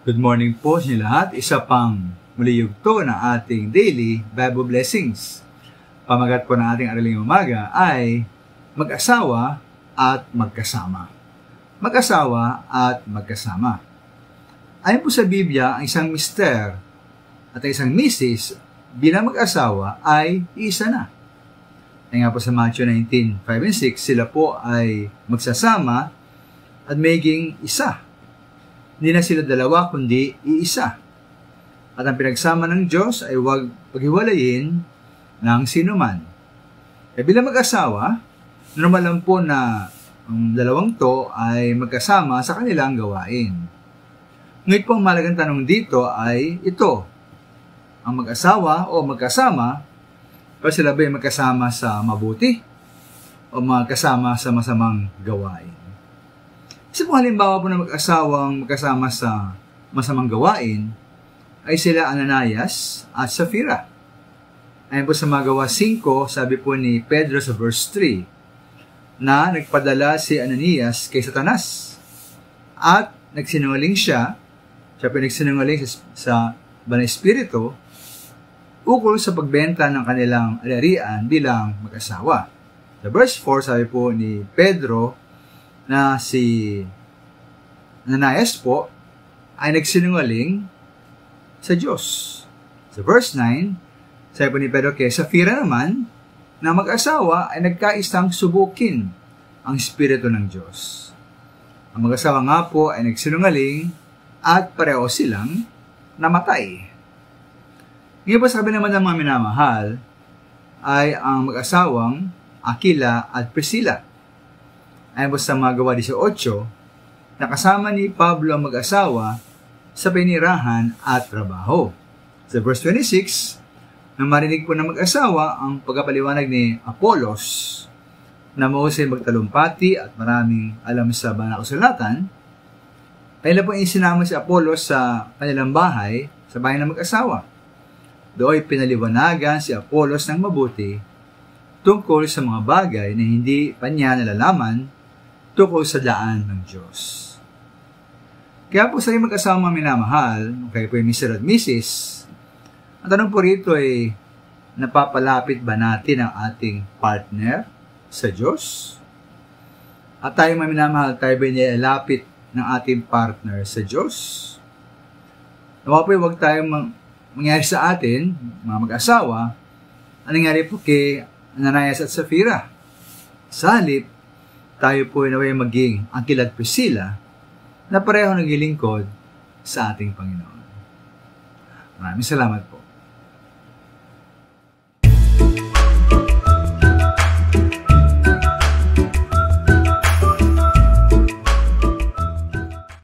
Good morning po sa inyo lahat. Isa pang muli yugto na ating daily Bible blessings. Pamagat po ng ating araling umaga ay mag-asawa at magkasama. Mag-asawa at magkasama. Ayon po sa Biblia, ang isang mister at ang isang misis bilang mag-asawa ay isa na. Ay nga po sa Matthew 19:5 and 6, sila po ay magsasama at maging isa. Hindi na sila dalawa, kundi iisa. At ang pinagsama ng Diyos ay huwag paghiwalayin ng sinuman. E bilang mag-asawa, normal lang po na ang dalawang to ay magkasama sa kanilang gawain. Ngayon po ang mahalagang tanong dito ay ito. Ang mag-asawa o magkasama, ba sila ba ay magkasama sa mabuti o magkasama sa masamang gawain? Isa pong halimbawa po na mag-asawang magkasama sa masamang gawain ay sila Ananias at Safira. Ayon po sa Magawa 5, sabi po ni Pedro sa verse 3, na nagpadala si Ananias kay Satanas at nagsinungaling siya pinagsinungaling sa Banal Espiritu ukol sa pagbenta ng kanilang ari-arian bilang mag-asawa. Sa verse 4, sabi po ni Pedro na si Ananias po ay nagsinungaling sa Diyos. Sa verse 9, sabi po ni Pedro kay Safira naman na mag-asawa ay nagkaisang subukin ang Espiritu ng Diyos. Ang mag-asawa nga po ay nagsinungaling at pareho silang namatay. Ngayon po sabi naman ng mga minamahal ay ang mag-asawang Aquila at Priscilla. Ayon po sa Magawa 18, nakasama ni Pablo ang mag-asawa sa pinirahan at trabaho. Sa verse 26, nang marinig po ng mag-asawa ang pagkapaliwanag ni Apollos na mahusay magtalumpati at maraming alam sa banal na kasulatan, ay na po isinama si Apollos sa kanilang bahay, sa bahay ng mag-asawa. Doon pinaliwanagan si Apollos ng mabuti tungkol sa mga bagay na hindi pa niya nalalaman tungkol sa daan ng Diyos. Kaya po sa mag-asawa minamahal, kayo po yung Mr. at Mrs., ang tanong po rito ay, napapalapit ba natin ang ating partner sa Diyos? At tayo minamahal, tayo ba nilalapit ng ating partner sa Diyos? Nawa po huwag tayong mangyari sa atin, mga mag-asawa, ang nangyari po kay Ananias at Safira. Sa halip, tayo po ay naway maging Aquila at Priscilla na pareho naglilingkod sa ating Panginoon. Maraming salamat po.